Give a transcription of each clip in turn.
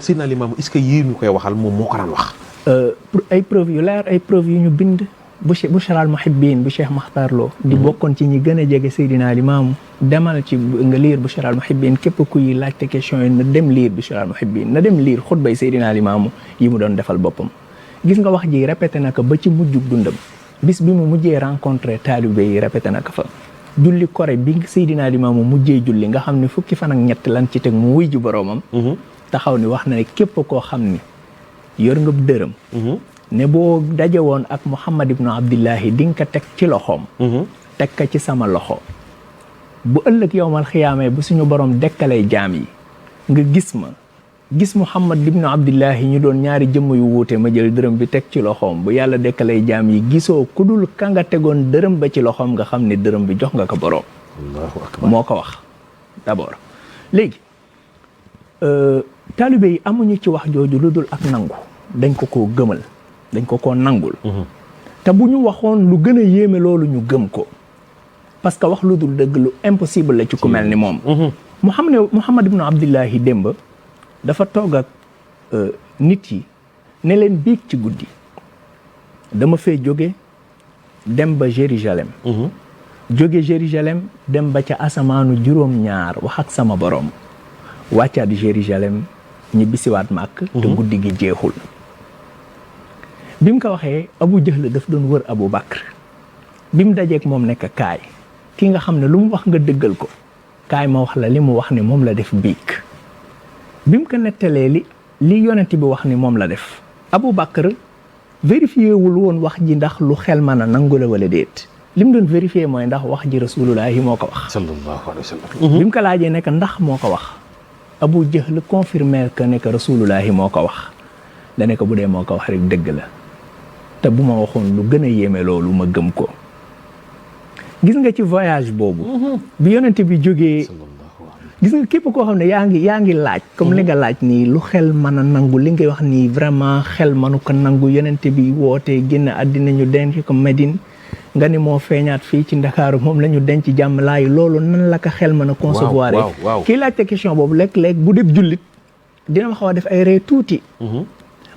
Seydina Limaamu est-ce que yii ñu koy waxal moom moo ko daan wax. ay preuve yu leer ay preuve yu ñu bind bu Bushral Muhibbin bu Cheikh Makhtar Lo di bokkoon ci ñi gën a jege Seydina Limaamu demal ci nga liir Bushral Muhibbin képp kuy laajte question yi na dem liir Bushral Muhibbin na dem liir xutbay Seydina Limaamu yi mu doon defal boppam gis nga wax ji répété na ko ba ci mujjug dundam bis bi mu mujjee rencontré taalibe yi répété na ko fa julli kore bi Seydina Limaamu mujjee julli nga xam ne fukki fan ak ñett lan ci teg mu wuy ju boroomam taxaw ni wax na ne képp koo xam ni yor nga dërëm ne boo daje woon ak Muhammad ibnu Abdillahi di nga ko teg ci loxoom teg ko ci sama loxo bu ëllëg yowmal xiyaamee bu suñu borom dekkalee jaam yi nga gis Muhammad ibnu Abdillahi ñu doon ñaari jëmm yu wuute ma jël dërëm bi teg ci loxoom bu yàlla dekkalee jaam yi gisoo ku dul ka nga tegoon dërëm ba ci loxoom nga xam ne dërëm bi jox nga ko borom. Allahu akbar moo ko wax d'abord léegi taalibe yi amuñu ci wax jooju lu dul ak nangu dañ ko koo gëmal dañ ko koo nangul te bu ñu waxoon lu gën a yéeme loolu ñu gëm ko parce que wax lu dul dëgg lu impossible la ci ku mel ni moom Muhammad ibnu Abdillahi démb dafa toog ak nit yi ne leen biig ci guddi dama fee jóge dem ba Jérusalem jóge Jérusalem dem ba ca asamaanu juróom-ñaar wax ak sama borom wàccaat Jérusalem ñi bisiwaat màkk te guddi gi jeexul bi mu ko waxee Abu Jahl daf doon wër Abu Bakr bi mu dajeek moom nekk kaay ki nga xam ne lu mu wax nga dëggal ko kaay ma wax la li mu wax ne moom la def biig bi mu ko nettalee li yonent bi wax ni moom la def Abu Bakr vérifié wul woon wax ji ndax lu xel mën a nangu la wala déet li mu doon vérifié mooy ndax wax ji rasulullahi moo ko wax sallallahu alayhi wa sallam bi mu ko laajee nekk ndax moo ko wax Abu Jahl confirmer que nekk rasulullahi moo ko wax dane ko bu dee moo ko wax rek dëgg la te bu ma waxoon lu gën a yéeme loolu ma gëm ko gis nga ci voyage boobu bi yonent bi jógee gis nga képp koo xam ne yaa ngi laaj comme li nga laaj nii lu xel mën a nangu li ngay wax nii vraiment xel mënu ko nangu yonent bi wootee génn àddina ñu denc ko Medine nga ni moo feeñaat fii ci Ndakaaru moom la ñu denc jàmm laay loolu nan la ko xel mën a concevoir kii laajte question boobu léeg-léeg bu def jullit dina ma xaw a def ay ree tuuti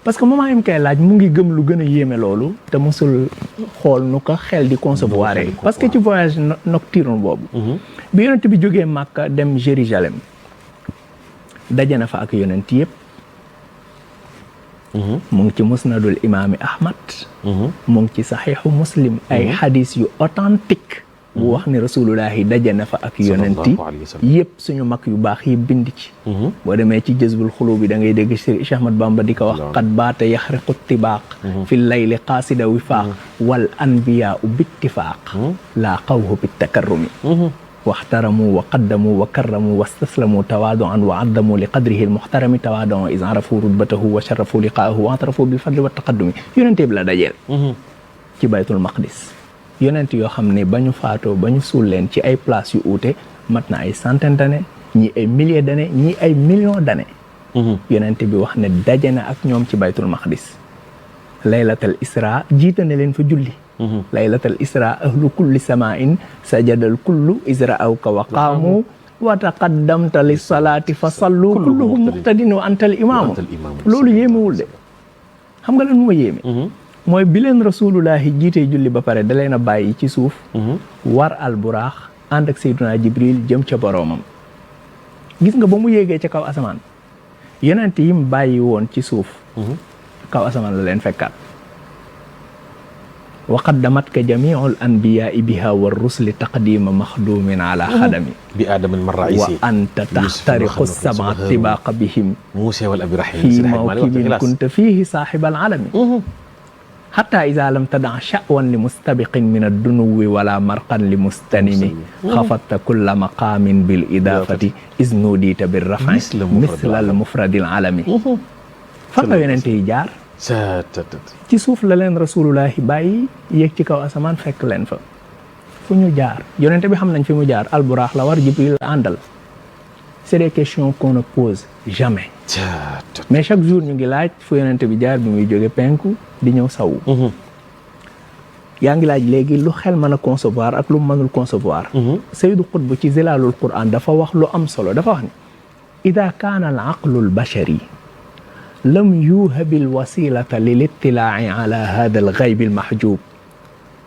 parce que moment yi mu koy laaj mu ngi gëm lu gën a yéeme loolu te mosul xool nu ko xel di concevoir parce que ci voyage nocturne boobu bi yonent bi jógee Màkka dem Jérusalem daje na fa ak yonent yëpp mu ngi ci musnadul imaami Ahmad mu ngi ci saxiixu Muslim ay xadis yu authentique bu wax ni rasulullahi daje na fa ak yonenti yëpp suñu mag yu baax yi bind ci boo demee ci jazbul xulub bi da ngay dégg Cheikh Ahmad Bamba di ko wax qad baata yaxriqu tibaaq fi layli qaasida wifaaq wal anbiyaa bittifaaq laa qawhu bitakarrumi waxtaramu wa qaddamu wa karramu wastaslamu tawaaduan wa addamu li qadrihi almuxtarami tawaaduan is arafu rutbatahu wa sharafu liqaahu wa atarafu bilfadli wa taqaddumi yonente bi la dajeel ci baytul maqdis yonent yoo xam ne ba ñu faatoo ba ñu suul leen ci ay place yu uute mat na ay centaine d'années ñii ay milliers d'années ñii ay millions d'années yonent bi wax ne daje na ak ñoom ci baytul maqdis laylatal isra jiite na leen fa julli laylatal isra ahlu kulli samain sajadal kullu isra aw ka wa qaamu wa taqaddamta li salaati fa sallu kulluhum muqtadin wa antal imaamu loolu yéemewul de xam nga lan moo yéeme mooy bi leen rasulullahi jiitee julli ba pare da leen a bàyyi ci suuf war alburaax ànd ak Seydina Jibril jëm ca boroomam gis nga ba mu yéegee ca kaw asamaan yonent yi mu bàyyi woon ci suuf kaw asamaan la leen fekkaat wa qaddamat ka jamiul anbiyaai biha wa rusli taqdima maxdumin ala xadami bi aadamin marraisi wa anta taxtariqu sab'a tibaqa bihim muusa wal abirahim fi mawkibin kunta fihi saaxibal alami xataa ida lam tadaa sha'wan li mustabiqin min addunuwi wala marqan li mustanimi xafatta kulla maqaamin bil idaafati is nuudiita bir rafi misla al mufradil alami fan la yonente yi jaar ci suuf la leen rasulullahi bàyyi yéeg ci kaw asamaan fekk leen fa fu ñu jaar yonente bi xam nañ fi mu jaar alburaax la war Jibril la àndal c'est des questions qu'on ne pose jamais mais chaque jour ñu ngi laaj fu yonente bi jaar bi muy jóge penku di ñëw sawu yaa ngi laaj léegi lu xel mën a concevoir ak lu mënul concevoir Sayyidu Qutb ci Zilaalul Qur'an dafa wax lu am solo dafa wax ni ida kaana al aqlu al bashari lam yuhabil wasilata lil ittilaa'i ala hada al ghayb al mahjub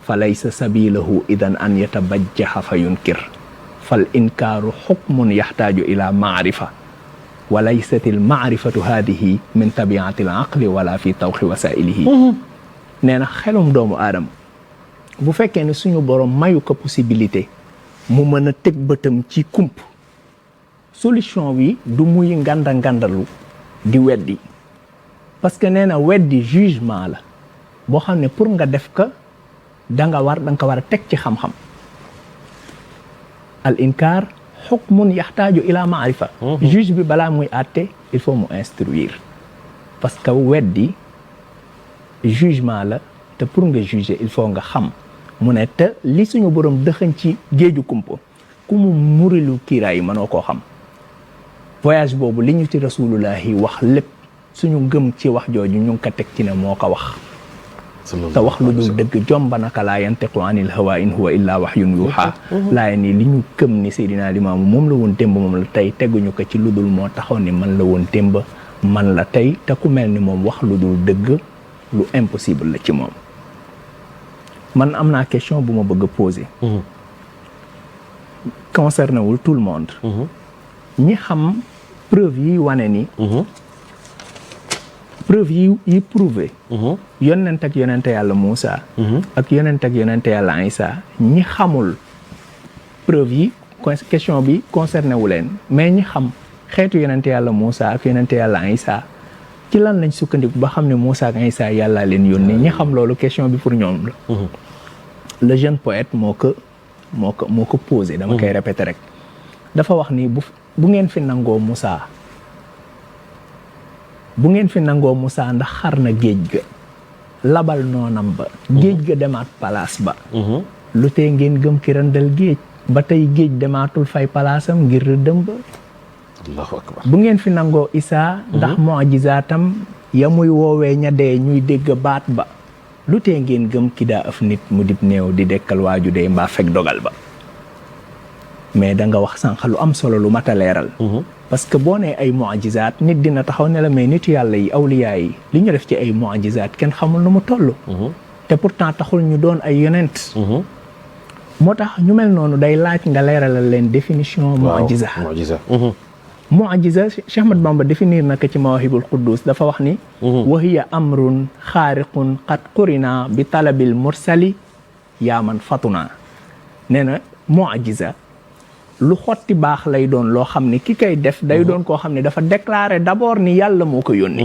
fa laysa sabilahu idan an yatabajjaha fa yunkir fal inkaaru xukmun yaxtaaju ila maarifa wa laysat al maarifatu hadihi min tabiati al aqli wala fi tawxi wasailihi nee na xelum doomu aadama bu fekkee ne suñu borom mayu ko possibilité mu mën a teg bëtam ci kump solution bi du muy ngandalu di weddi parce que nee na weddi jugement la boo xam ne pour nga def ko da nga ko war a teg ci xam-xam al inkaar xukmun yaxtaaju ila maarifa juge bi balaa muy àtte il faut mu instruire parce que weddi jugement la te pour nga juger il faut nga xam mu ne te li suñu borom dëxañ ci géeju kumpo ku mu murilu kiiraay yi mënoo koo xam voyage boobu li ñu ci rasulullahi wax lépp suñu ngëm ci wax jooju ñu ngi ko teg ci ne moo ko wax te wax lu dul dëgg jomba naka laa yantiqu anil hawa in huwa illa wahyun yuha laaya nii li ñu këm ni Seydina Limaamu moom la woon démb moom la tey teguñu ko ci lu dul moo taxaw ni man la woon démb man la tey te ku mel ni moom wax lu dul dëgg lu impossible la ci moom man am naa question bu ma bëgg a poser concerné wul tout le monde ñi xam preuve yi wane ni preuve yi prouvé yonent ak yonente yàlla Moussa ak yonent ak yonente yàlla Isa ñi xamul preuve yi question bi concerné wu leen mais ñi xam xeetu yonente yàlla Moussa ak yonente yàlla Isa ci lan lañ sukkandiku ba xam ne Moussa ak Isa yàlla leen yónni ñi xam loolu question bi pour ñoom la le jeune poète moo ko posé dama koy répéter rek dafa wax ni bu ngeen fi nangoo Moussa ndax xar na géej ga labal noonam ba géej ga demaat palaas ba lu tee ngeen gëm ki randal géej ba tey géej demaatul fay palaasam ngir rëddëm ba Allahu akbar bu ngeen fi nangoo Isaa ndax mu'jizaatam ya muy woowee ña dee ñuy dégg baat ba lu tee ngeen gëm ki daa af nit mu dib néew di dekkal waaju dee mbaa fekk dogal ba mais da nga wax sànq lu am solo lu mat a leeral parce que boo nee ay mu'jizaat nit dina taxaw ne la mais nitu yàlla yi awliyaa yi li ñu def ci ay mu'jizaat kenn xamul nu mu toll te pourtant taxul ñu doon ay yonent moo tax ñu mel noonu day laaj nga leeralal leen définition mu'jiza mu'jiza Cheikh Ahmad Bamba définir na ko ci Mawahibul Quddus dafa wax ni wa hiya amrun xaariqun qad qurina bi talabil mursali yaa man fatuna nee na mu'jiza lu xotti baax lay doon loo xam ne ki koy def day doon koo xam ne dafa déclaré d'abord ni yàlla moo ko yónni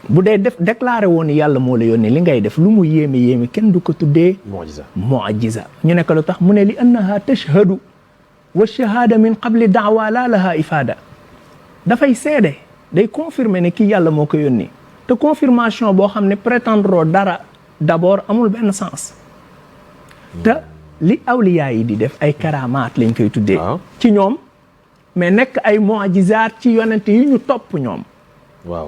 bu dee def déclaré woon ni yàlla moo la yónni li ngay def lu mu yéeme kenn du ko tuddee mu'jiza ñu ne ko lu tax mu ne li annaha tashhadu wa shahada min qabli da'wa la laha ifada dafay seede day confirmer ne kii yàlla moo ko yónni te confirmation boo xam ne prétendre dara d'abord amul benn sens te li awliyaa yi di def ay karamaat lañ koy tuddee ci ñoom mais nekk ay mu'jizaat ci yonent yi ñu topp ñoom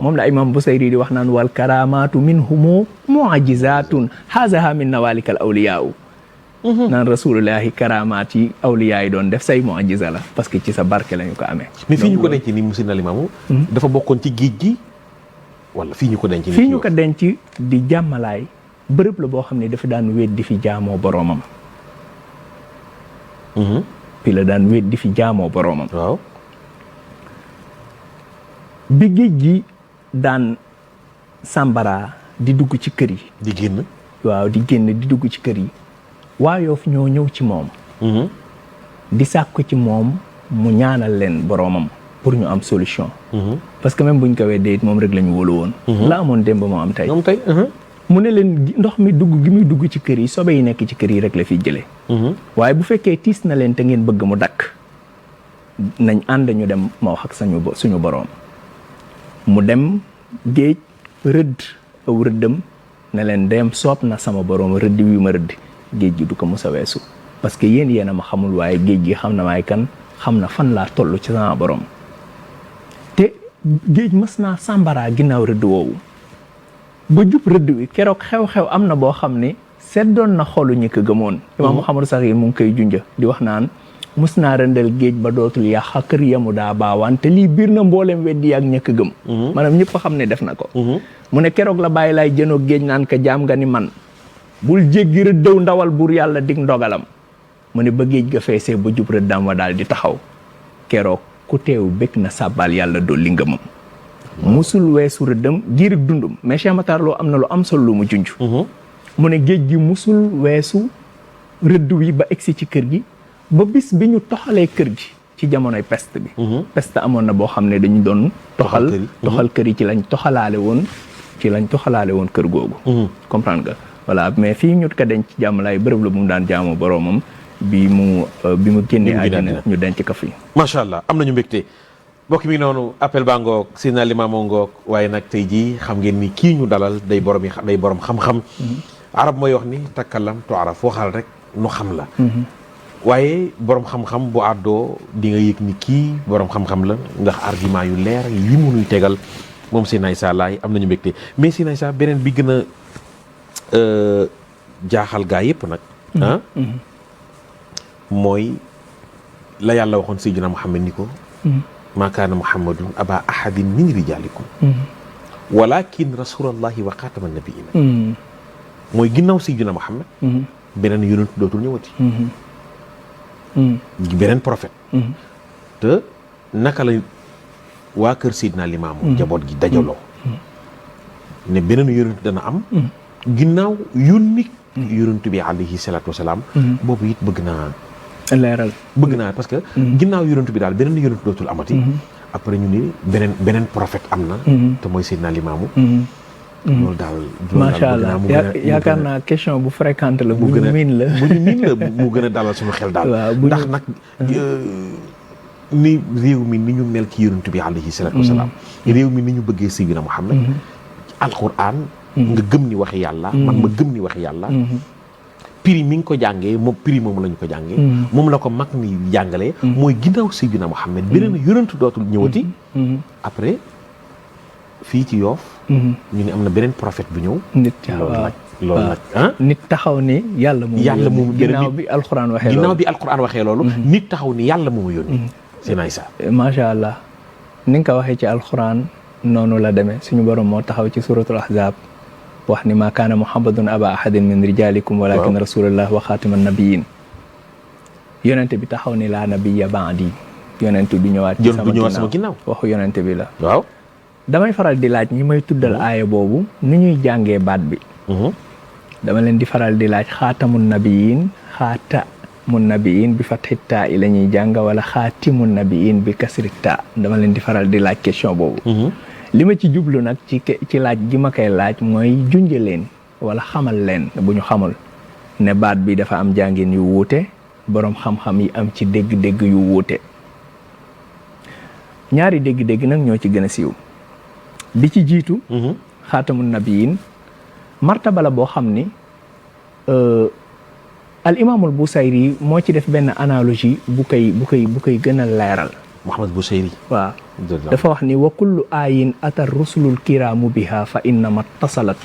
moom la imam Busayri di wax naan wal karamaatu minhumu mu'jizaatun hazaha min nawalikal awliyaa naan rasulullahi karamaat yi awliyaa yi doon def say mu'jiza la parce que ci sa barke lañu ko amee mais fii ñu ko denc ni Seydina Limaamu dafa bokkoon ci géej gi wala fii ñu ko denc fii ñu ko denc di jàmmalaay bërëb la boo xam ne dafa daan wéet di fi jaamoo boroomam fi la daan wéet di fi jaamoo boroomam waaw bi géej gi daan sàmbara di dugg ci kër yi di génn di dugg ci kër yi waa Yoof ñoo ñëw ci moom di sàkku ci moom mu ñaanal leen boroomam pour ñu am solution parce que même buñ ko weddee it moom rek la ñu wóolu woon la amoon démb moo am tey mu ne leen ndox mi dugg gi muy dugg ci kër yi sobe yi nekk ci kër yi rek la fiy jëlee waaye bu fekkee tiis na leen te ngeen bëgg mu dakk nañ ànd ñu dem ma wax ak suñu boroom mu dem géej rëdd aw rëddam ne leen dem soob na sama boroom rëdd wi ma rëdd géej gi du ko mos a weesu parce que yéen a ma xamul waaye géej gi xam na maay kan xam na fan laa toll ci sama boroom te géej mës naa sàmbaraa ginnaaw rëdd woowu ba jub rëdd wi keroog xew-xew am na boo xam ne seddoon na xolu ñi ko gëmoon imaam Muhammad Saxiir mu ngi koy junja di wax naan mus naa rëndal géej ba dootul yàq kër yamu daa baawaan te lii biir na mboolem weddi ak ñëkk gëm maanaam ñëpp xam ne def na ko mu ne keroog la bàyyi laay jënoog géej naan ka jaam nga ni man bul jéggi rëddëw ndawal buur yàlla dig ndogalam mu ne ba géej ga feesee ba jub rëddam wa daal di taxaw keroog ku teew bëgg na sàbbal yàlla dolli ngëmam musul weesu rëddam giirig dundum mais Cheikh Matar Lo am na lu am solo lu mu junj mu ne géej gi musul weesu rëdd wi ba egsi ci kër gi ba bis bi ñu toxalee kër gi ci jamonoy peste bi peste amoon na boo xam ne dañu doon toxal kër yi ci lañ toxalaale woon kër googu comprendre nga voilà mais fii ñu ko denc jàmmalaay bërëb la bu mu daan jaamu boroomam bi mu génnee àddina ñu denc ko fi macha allah am nañu mbégte mbokk mi noonu appel baa ngoog Seydina Limaamu ngoog waaye nag tey jii xam ngeen ni kii ñu dalal day borom xam-xam arab mooy wax ni takkalam tuaraf waxal rek nu xam la waaye borom xam-xam bu àddoo di nga yëg ni kii borom xam-xam la ndax argument yu leer yi mu nuy tegal moom Seydina Issa Laye am nañu mbégte mais Seydina Issa beneen bi gën a jaaxal gaa yëpp nag mooy la yàlla waxoon Seydina Muhammad ni ko maa kaana Muhammadun aba ahadin min rijaalikum walakin rasulallahi wa xaatama nabiina mooy ginnaaw Seydina Muhammad beneen yonent dootul ñëwati beneen prophète te naka la waa kër Seydina Limaamu njaboot gi dajaloo ne beneen yonent dana am ginnaaw yónni yonent bi alayhi salaatu wasalaam boobu it bëgg naa parce que ginnaaw yonent bi daal beneen yonent dootul amati après ñu ni beneen prophète am na te mooy Seydina Limaamu loolu daal macha allah yaakaar naa question bu fréquente la bu ñu miin la mu gën a dalal suñu xel daal ndax nag ni réew mi ni ñu mel ci yonent bi alayhi salaatu wasalaam réew mi ni ñu bëggee Seydina Muhammad alquran nga gëm ni waxi yàlla man ma gëm ni waxi yàlla prix mi ngi ko jàngee moom prix moom la ñu ko jàngee moom la ko mag ni jàngalee mooy ginnaaw Seydina Muhammad beneen yonent dootul ñëwati après fii ci Yoof ñu ne am na beneen prophète bu ñëw loolu nag nit taxaw ni yàlla moom ginnaaw bi alquran waxee loolu nit taxaw ni yàlla moomu yónni Seydina Issa macha allah ni nga ko waxee ci alquran noonu la demee suñu borom moo taxaw ci suratul ahzab wax ni maa kaana muhammadun aba ahadin min rijalikum walakin rasulullah wa xaatiman nabiyin yonente bi taxaw ni laa nabiya ba'di yonente du ñëwaat ci sama ginnaaw waxu yonente bi la waaw damay faral di laaj ñi may tuddal aaya boobu ni ñuy jàngee baat bi dama leen di faral di laaj xaatamun nabiyin bi fathi taa i la ñuy jàng wala xaatimun nabiyin bi kasri taa dama leen di faral di laaj question boobu li ma ci jublu nag ci laaj gi ma koy laaj mooy junje leen wala xamal leen bu ñu xamul ne baat bi dafa am jàngin yu wuute boroom xam-xam yi am ci dégg-dégg yu wuute ñaari dégg-dégg nag ñoo ci gën a siiw bi ci jiitu xaatamun nabiyin martaba la boo xam ni al imaamul Busayri moo ci def benn analogie bu koy gën a leeral Muhammad Busayri waaw dafa wax ni wa kullu aayin atar rusulul kiraamu biha fa innama tasalat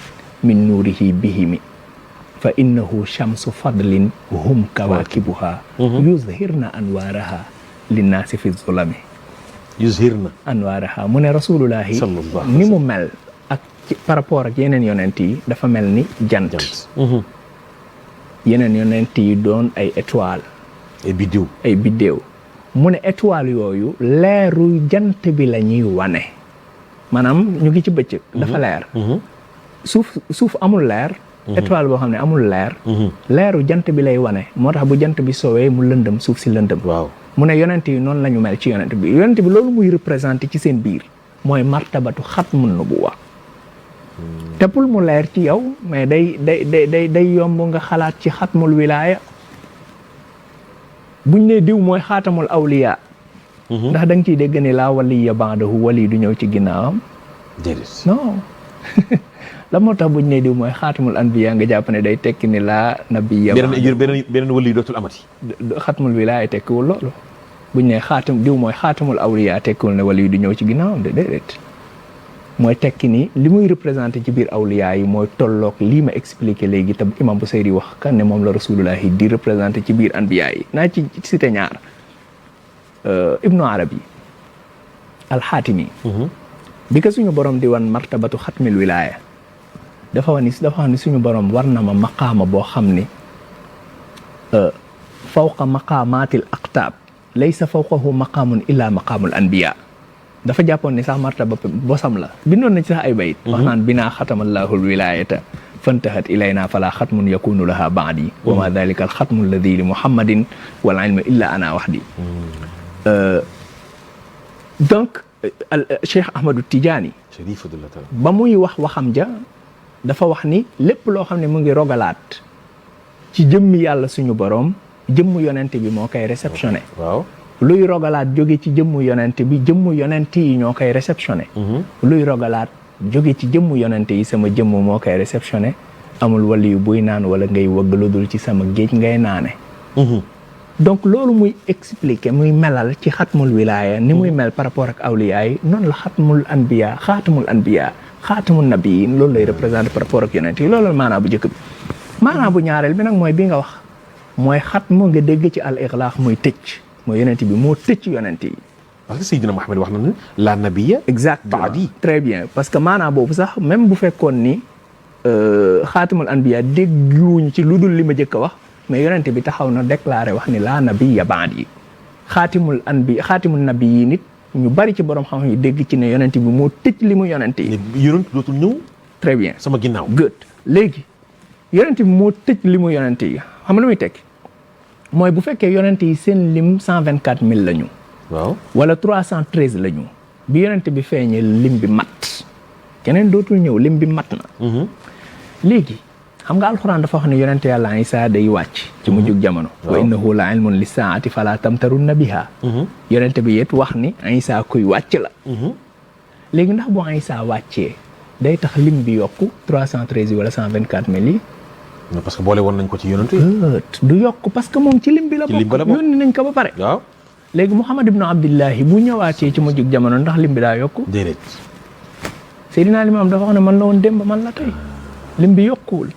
min nuurihi bihimi fa innahu shamsu fadlin hum kawaakibuha yuzhirna anwaaraha linnaasi fi zulami yuzhirna anwaaraha mu ne rasulullahi ni mu mel ak par rapport ak yeneen yonent yi dafa mel ni jant yeneen yonent yi doon ay étoile ay biddéew mu ne étoile yooyu leeru jant bi la ñuy wane maanaam ñu ngi ci bëccëg dafa leer suuf amul leer étoile boo xam ne amul leeru jant bi lay wane moo tax bu jant bi soowee mu lëndëm suuf si lëndëm waaw mu ne yonent yi noonu la ñu mel ci yonent bi loolu muy représenté ci seen biir mooy martabatu xatmun nubuwa te pour mu leer ci yow mais day yomb nga xalaat ci xatmul wilaaya buñ ne diw mooy xaatamul awliya ndax da nga ciy dégg ni laa waliya ba'dahu wali du ñëw ci ginnaawam non la moo tax buñ ne diw mooy xaatamul anbiya nga jàpp ne day tekki ni laa nabiya beneen wali dootul amati xatmul wilaaya tekkiwul loolu buñ ne diw mooy xaatamul awliya tekkiwul ne wali du ñëw ci ginnaawam déedéet mooy tekki ni li muy représenté ci biir awliya yi mooy tolloog lii ma expliqué léegi te imam Busayri wax kan ne moom la rasulullahi di représenté ci biir anbiya yi naa ci cité ñaar Ibnu Arabi al-Xaatimi bi ko suñu borom di wan martabatu xatmil wilaaya dafa wax ni suñu borom war na ma maqaama boo xam ni fawqa maqaamaatil aqtaab laysa fawqahu maqaamun illa maqaamul anbiya dafa jàppoon ni sax martaba bosam la bindoon na ci sax ay bayit wax naan binaa xatamallahu alwilayata fantahat ilayna fala xatmun yakunu laha baadi wa ma dalika alxatmu alladi li muhammadin wal ilmu illa ana waxdi donc Cheikh Ahmadou Tidiane ba muy wax waxam ja dafa wax ni lépp loo xam ne mu ngi rogalaat ci jëmmi yàlla suñu borom jëmmu yonent bi moo koy réceptionné waaw luy rogalaat jóge ci jëmmu yonent bi jëmmu yonent yi ñoo koy réceptionné luy rogalaat jóge ci jëmmu yonent yi sama jëmm moo koy réceptionné amul wali yu buy naan wala ngay wëgg lu dul ci sama géej ngay naane donc loolu muy expliquer muy melal ci xatmul wilaaya ni muy mel par rapport ak awliya yi noonu la xatmul anbiya xaatamul nabiyin loolu lay représenté par rapport ak yonent yi loolu maanaa bu njëkk bi maanaa bu ñaareel bi nag mooy bi nga wax mooy xatmu nga dégg ci al iglaax muy tëj mooy yonent bi moo tëj yonent yi parce que Seydina Mohamed wax na ne la nabiya exactement baadi très bien parce que maanaa boobu sax même bu fekkoon ni xaatamul anbiya dégguwuñ ci lu dul li ma njëkk a wax mais yonent bi taxaw na déclaré wax ni la nabiya baadi xaatimul nabi yi nit ñu bari ci borom xam-xam yi dégg ci ne yonent bi moo tëj li mu yonent yi yonent dootul ñëw très bien sama ginnaaw good léegi yonent bi moo tëj li mu yonent yi xam nga lu muy tekki mooy bu fekkee yonent yi seen lim 124000 la ñu waaw wala 313 la ñu bi yonent bi feeñee lim bi mat keneen dootul ñëw lim bi mat na léegi xam nga alxuraan dafa wax ne yonent yàlla Isaa day wàcc ci mujjug jamono wa innahu la ilmun li saati fala tamtarunna biha yonent bi yet wax ni Isaa kuy wàcc la léegi ndax bu Isaa wàccee day tax lim bi yokku 313 yi wala 124000 yi parce que boole woon nañ ko ci yonent yi du yokk parce que moom ci lim bi la bokk yónni nañ ko ba pare waaw léegi Muhammad ibnu Abdillahi bu ñëwaatee ci mujjug jamono ndax lim bi daa yokku déedéet Seydina Limaam dafa wax ne man la woon démb man la tey lim bi yokkuwul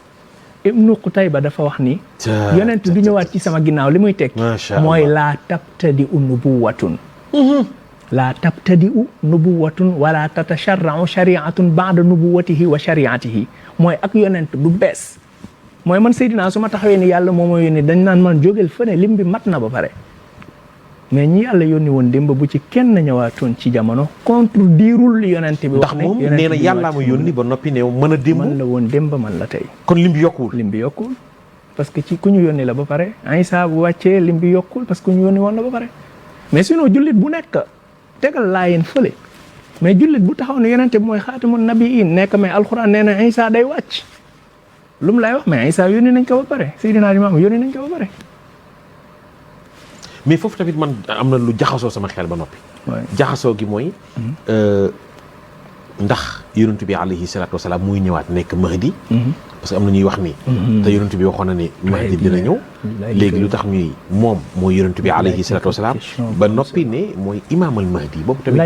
Ibnu Qutayba dafa wax ni yonent du ñëwaat ci sama ginnaaw li muy tekki mooy laa tabtadi u nubuwatun laa tabtadi u nubuwatun wala tatasharrau shariatun baada nubuwatihi wa shariatihi mooy ak yonent du bees mooy man Seydina su ma taxawee ni yàlla moo ma yónni dañ naan man jógel fëne lim bi mat na ba pare mais ñi yàlla yónni woon démb bu ci kenn ñëwaatoon ci jamono contre diirul yonent bi wax ne ndax moom nee na yàllaa ma yónni ba noppi ne mën a démb man la woon démb man la tey kon lim bi yokkuwul lim bi yokkuwul parce que ci ku ñu yónni la ba pare Isaa bu wàccee lim bi yokkul parce que ku ñu yónni woon la ba pare mais sinon jullit bu nekk tegal laa yéen fële mais jullit bu taxaw ne yonent bi mooy xaatimun nabiyin nekk mais alxuraan nee na Isaa day wàcc lu mu lay wax mais Isaa yónni nañ ko ba pare Seydina Limaamu yónni nañ ko ba pare mais foofu tamit man am na lu jaxasoo sama xel ba noppi jaxasoo gi mooy ndax yonent bi alayhi salaatu wasalaam muy ñëwaat nekk Mahdi parce que am na ñuy wax ni te yonent bi waxoon na ni Mahdi dina ñëw léegi lu tax ñuy moom mooy yonent bi alayhi salaatu wasalaam ba noppi ne mooy imaamal Mahdi boobu tamit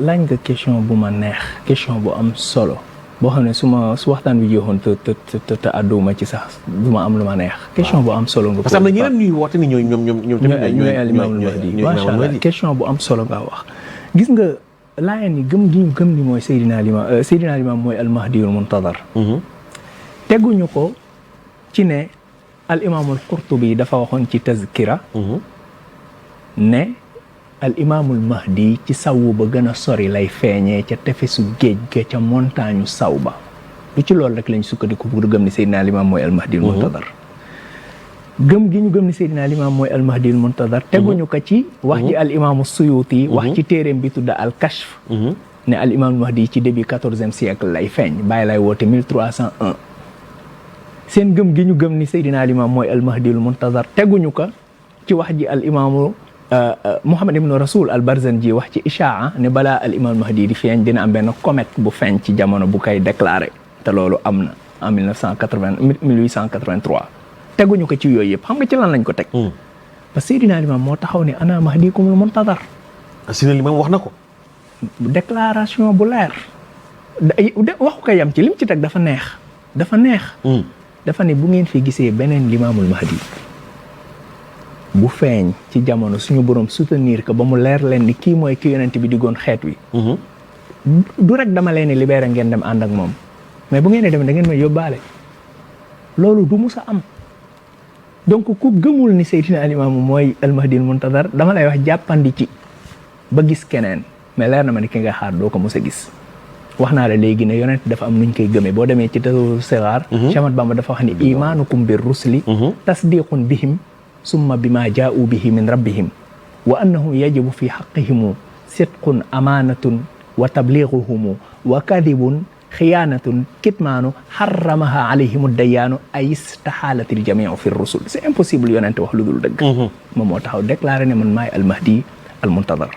laaj nga question bu ma neex question bu am solo boo xam ne su waxtaan bi jeexoon te àdduma ci sax du ma am lu ma neex question bu am solo nga parce que am na ñeneen ñuy woote ni ñoom tamit ñooy alimaamul mahdi macha allah question bu am solo nga wax gis nga laayeen yi gëm gi ñu gëm ni mooy Seydina Limaam mooy almahdiyul muntadar teguñu ko ci ne al imaamul Qurtubi dafa waxoon ci tazkira ne al imaamul mahdi ci sawu ba gën a sori lay feeñee ca tefesu géej ga ca montagne saw ba lu ci loolu rek lañ sukkandiku pour gëm ni Seydina Limaam mooy al mahdi al muntadar gëm gi ñu gëm ni Seydina Limaam mooy al mahdi al muntadar teguñu ko ci wax ji al imaamu Suyuti wax ci téeréem bi tudda al kashf ne al imaamul mahdi ci début 14e siècle lay feeñ bàyyi lay woote 1301 seen gëm gi ñu gëm ni Seydina Limaam mooy al mahdi al muntadar teguñu ko ci wax ji al imaamu Muhammad ibnu Rasul al Barzanji wax ci Ishaa ne balaa al imam Mahdi di feeñ dina am benn comète bu feeñ ci jamono bu koy déclaré te loolu am na en 1883 teguñu ko ci yooyu yëpp xam nga ci lan lañ ko teg parce que Seydina Limaam moo taxaw ne ana mahdikumul muntadar Seydina Limaam wax na ko déclaration bu leer waxu ko yam ci lim ci teg dafa neex dafa ne bu ngeen fi gisee beneen limaamul mahdi bu feeñ ci jamono suñu borom soutenir ko ba mu leer leen ni kii mooy ki yonent bi diggoon xeet wi du rek dama leen ni libéré ngeen dem ànd ak moom mais bu ngeen di dem da ngeen may yóbbaale loolu du musa am donc ku gëmul ni Seydina Alimaamu mooy almahdi al muntazar dama lay wax jàppandi ci ba gis keneen mais leer na ma ni ki nga xaar doo ko mos a gis wax naa la léegi ne yonent dafa am nuñ koy gëmee boo demee ci tasawuf sigaar Cheikh Ahmad Bamba dafa wax ni imaanukum bir rusli tasdiqun bihim summa bima jaa'u bihi min rabbihim wa annahu yajibu fi haqqihimu sidqun amanatun wa tabliiguhumu wa kadibun xiyaanatun kitmaanu xaramaha alayhimu dayaanu ay istaxaalatil jamiu fi rusul c'est impossible yonent wax lu dul dëgg moom moo taxaw déclaré ne man maay almahdi al muntazar